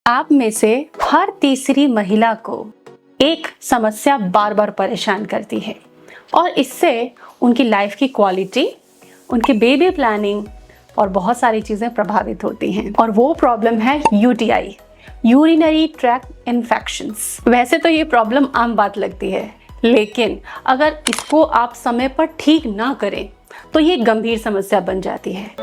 आप में से हर तीसरी महिला को एक समस्या बार बार परेशान करती है और इससे उनकी लाइफ की क्वालिटी, उनकी बेबी प्लानिंग और बहुत सारी चीज़ें प्रभावित होती हैं। और वो प्रॉब्लम है यूटीआई, यूरिनरी ट्रैक्ट इन्फेक्शंस। वैसे तो ये प्रॉब्लम आम बात लगती है, लेकिन अगर इसको आप समय पर ठीक ना करें तो ये गंभीर समस्या बन जाती है।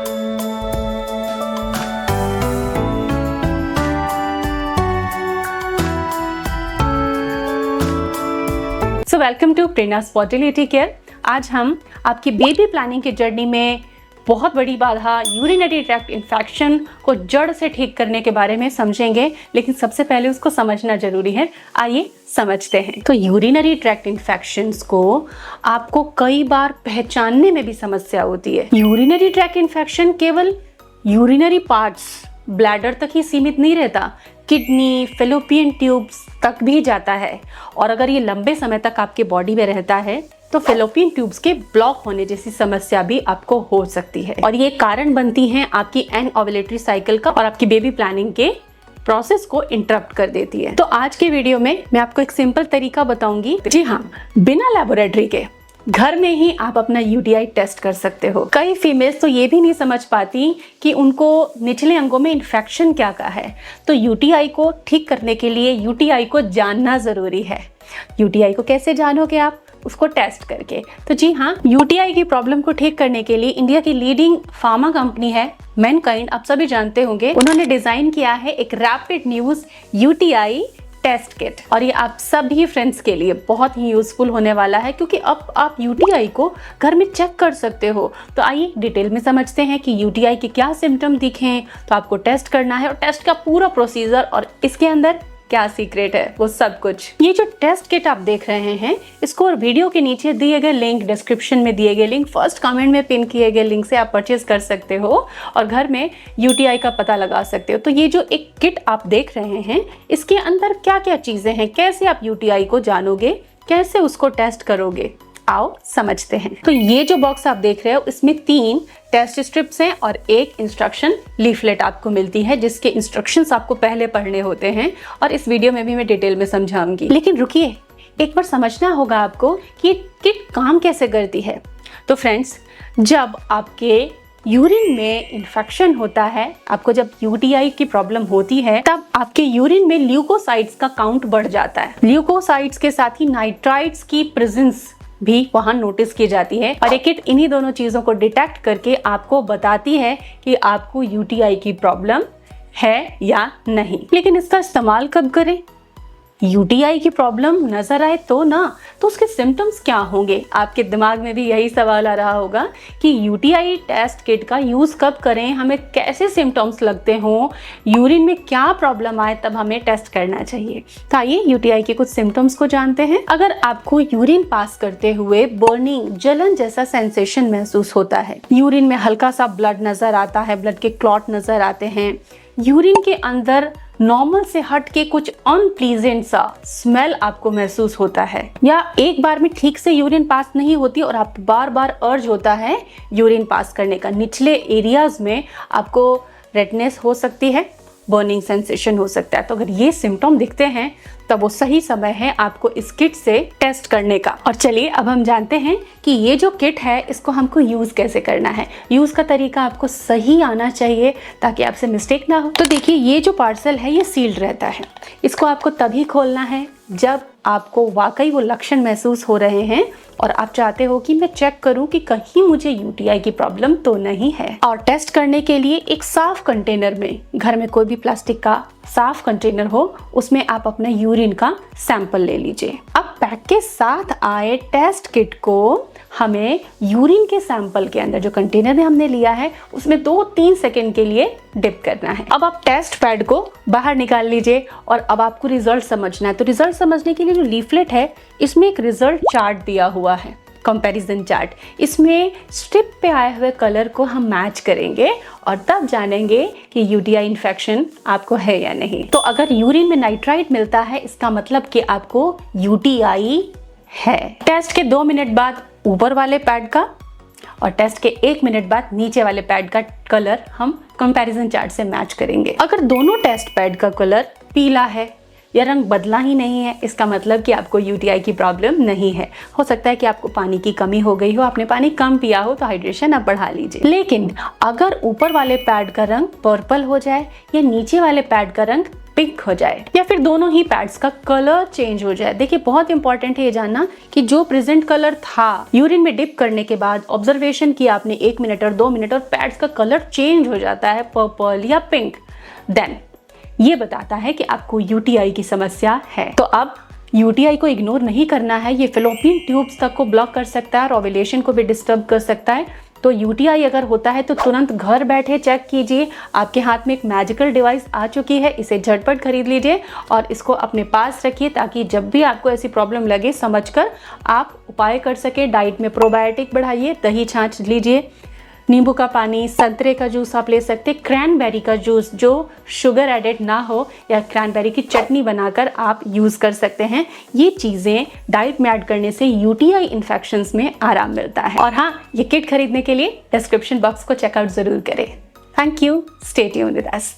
So welcome to Prerna's fertility care. आज हम आपकी बेबी प्लानिंग की जर्नी में बहुत बड़ी बाधा यूरिनरी ट्रैक्ट इन्फेक्शन को जड़ से ठीक करने के बारे में समझेंगे, लेकिन सबसे पहले उसको समझना जरूरी है। आइए समझते हैं। तो यूरिनरी ट्रैक्ट इन्फेक्शंस को आपको कई बार पहचानने में भी समस्या होती है। यूरिनरी ट्रैक्ट इन्फेक्शन केवल यूरिनरी पार्ट्स, ब्लैडर तक ही सीमित नहीं रहता, किडनी, फैलोपियन ट्यूब्स तक भी जाता है। और अगर ये लंबे समय तक आपके बॉडी में रहता है तो फैलोपियन ट्यूब्स के ब्लॉक होने जैसी समस्या भी आपको हो सकती है, और ये कारण बनती हैं आपकी एनओव्यूलेटरी साइकिल का और आपकी बेबी प्लानिंग के प्रोसेस को इंटरप्ट कर देती है। तो आज के वीडियो में मैं आपको एक सिंपल तरीका बताऊंगी। जी हाँ, बिना लेबोरेटरी के घर में ही आप अपना यूटीआई टेस्ट कर सकते हो। कई फीमेल्स तो ये भी नहीं समझ पाती कि उनको निचले अंगों में इन्फेक्शन क्या का है। तो यूटीआई को ठीक करने के लिए यूटीआई को जानना जरूरी है। यूटीआई को कैसे जानोगे आप? उसको टेस्ट करके। तो जी हाँ, यूटीआई की प्रॉब्लम को ठीक करने के लिए इंडिया की लीडिंग फार्मा कंपनी है मैनकाइंड, आप सभी जानते होंगे। उन्होंने डिजाइन किया है एक rapid news UTI test kit, और ये आप सभी फ्रेंड्स के लिए बहुत ही यूजफुल होने वाला है, क्योंकि अब आप यूटीआई को घर में चेक कर सकते हो। तो आइए डिटेल में समझते हैं कि यूटीआई के क्या सिम्टम दिखें तो आपको टेस्ट करना है, और टेस्ट का पूरा प्रोसीजर और इसके अंदर क्या सीक्रेट है वो सब कुछ। ये जो टेस्ट किट आप देख रहे हैं, इसको वीडियो के नीचे दिए गए लिंक, डिस्क्रिप्शन में दिए गए लिंक, फर्स्ट कमेंट में पिन किए गए लिंक से आप परचेज कर सकते हो और घर में यूटीआई का पता लगा सकते हो। तो ये जो एक किट आप देख रहे हैं, इसके अंदर क्या क्या चीजें हैं, कैसे आप यूटीआई को जानोगे, कैसे उसको टेस्ट करोगे, आओ समझते हैं। तो ये जो बॉक्स आप देख रहे हो, इसमें 3 टेस्ट स्ट्रिप्स हैं और एक इंस्ट्रक्शन लीफलेट आपको मिलती है, जिसके इंस्ट्रक्शंस आपको पहले पढ़ने होते हैं, और इस वीडियो में भी मैं डिटेल में समझाऊंगी। लेकिन रुकिए, एक बार समझना होगा आपको कि किट काम कैसे करती है। तो फ्रेंड्स, जब आपके यूरिन में इन्फेक्शन होता है, आपको जब यूटीआई की प्रॉब्लम होती है, तब आपके यूरिन में ल्यूकोसाइट्स का काउंट बढ़ जाता है। ल्यूकोसाइट्स के साथ ही नाइट्राइट्स की प्रेजेंस भी वहां नोटिस की जाती है, और ये किट इन्हीं दोनों चीजों को डिटेक्ट करके आपको बताती है कि आपको यूटीआई की प्रॉब्लम है या नहीं। लेकिन इसका इस्तेमाल कब करें? यूटीआई की प्रॉब्लम नजर आए तो ना, तो उसके सिम्टम्स क्या होंगे? आपके दिमाग में भी यही सवाल आ रहा होगा कि यूटीआई टेस्ट किट का यूज कब करें, हमें कैसे सिम्टम्स लगते हों, यूरिन में क्या प्रॉब्लम आए तब हमें टेस्ट करना चाहिए। तो आइए यूटीआई के कुछ सिम्टम्स को जानते हैं। अगर आपको यूरिन पास करते हुए बर्निंग, जलन जैसा सेंसेशन महसूस होता है, यूरिन में हल्का सा ब्लड नजर आता है, ब्लड के क्लॉट नजर आते हैं, यूरिन के अंदर नॉर्मल से हट के कुछ अनप्लीजेंट सा स्मेल आपको महसूस होता है, या एक बार में ठीक से यूरिन पास नहीं होती और आप बार बार अर्ज होता है यूरिन पास करने का, निचले एरियाज में आपको रेडनेस हो सकती है, बर्निंग सेंसेशन हो सकता है। तो अगर ये सिम्टम दिखते हैं तब वो सही समय है आपको इस किट से टेस्ट करने का। और चलिए अब हम जानते हैं कि ये जो किट है, इसको हमको यूज कैसे करना है। यूज का तरीका आपको सही आना चाहिए ताकि आपसे मिस्टेक ना हो। तो देखिए, ये जो पार्सल है ये सील्ड रहता है। इसको आपको तभी खोलना है जब आपको वाकई वो लक्षण महसूस हो रहे हैं और आप चाहते हो कि मैं चेक करूं कि कहीं मुझे यूटीआई की प्रॉब्लम तो नहीं है। और टेस्ट करने के लिए एक साफ कंटेनर में, घर में कोई भी प्लास्टिक का साफ कंटेनर हो, उसमें आप अपना यूरिन का सैंपल ले लीजिए। अब पैक के साथ आए टेस्ट किट को हमें यूरिन के सैंपल के अंदर, जो कंटेनर में हमने लिया है, उसमें 2-3 सेकेंड के लिए डिप करना है। अब आप टेस्ट पैड को बाहर निकाल लीजिए और अब आपको रिजल्ट समझना है। तो रिजल्ट समझने के लिए जो लीफलेट है, इसमें एक रिजल्ट चार्ट दिया हुआ है, कंपैरिजन चार्ट। इसमें स्ट्रिप पे आए हुए कलर को हम मैच करेंगे और तब जानेंगे कि यूटीआई इन्फेक्शन आपको है या नहीं। तो अगर यूरिन में नाइट्राइट मिलता है, इसका मतलब कि आपको यूटीआई है। टेस्ट के 2 मिनट बाद ऊपर वाले पैड का और टेस्ट के 1 मिनट बाद नीचे वाले पैड का कलर हम कंपैरिजन चार्ट से मैच करेंगे। अगर दोनों टेस्ट पैड का कलर पीला है या रंग बदला ही नहीं है, इसका मतलब कि आपको यूटीआई की प्रॉब्लम नहीं है। हो सकता है कि आपको पानी की कमी हो गई हो, आपने पानी कम पिया हो, तो हाइड्रेशन आप बढ़ा लीजिए। लेकिन अगर ऊपर वाले पैड का रंग पर्पल हो जाए या नीचे वाले पैड का रंग पिंक हो जाए या फिर दोनों ही पैड्स का कलर चेंज हो जाए, देखिए बहुत इंपॉर्टेंट है ये जानना कि जो प्रेजेंट कलर था यूरिन में डिप करने के बाद ऑब्जर्वेशन किया आपने 1 मिनट और 2 मिनट और पैड्स का कलर चेंज हो जाता है पर्पल या पिंक, देन ये बताता है कि आपको यूटीआई की समस्या है। तो अब यूटीआई को इग्नोर नहीं करना है, ये फैलोपियन ट्यूब्स तक को ब्लॉक कर सकता है और ओव्यूलेशन को भी डिस्टर्ब कर सकता है। तो यूटीआई अगर होता है तो तुरंत घर बैठे चेक कीजिए। आपके हाथ में एक मैजिकल डिवाइस आ चुकी है, इसे झटपट खरीद लीजिए और इसको अपने पास रखिए ताकि जब भी आपको ऐसी प्रॉब्लम लगे समझकर आप उपाय कर सके। डाइट में प्रोबायोटिक बढ़ाइए, दही छाछ लीजिए, नींबू का पानी, संतरे का जूस आप ले सकते हैं, क्रैनबेरी का जूस जो शुगर एडेड ना हो या क्रैनबेरी की चटनी बनाकर आप यूज़ कर सकते हैं। ये चीज़ें डाइट में ऐड करने से यूटीआई इन्फेक्शंस में आराम मिलता है। और हाँ, ये किट खरीदने के लिए डिस्क्रिप्शन बॉक्स को चेकआउट ज़रूर करें। Thank you, stay tuned with us.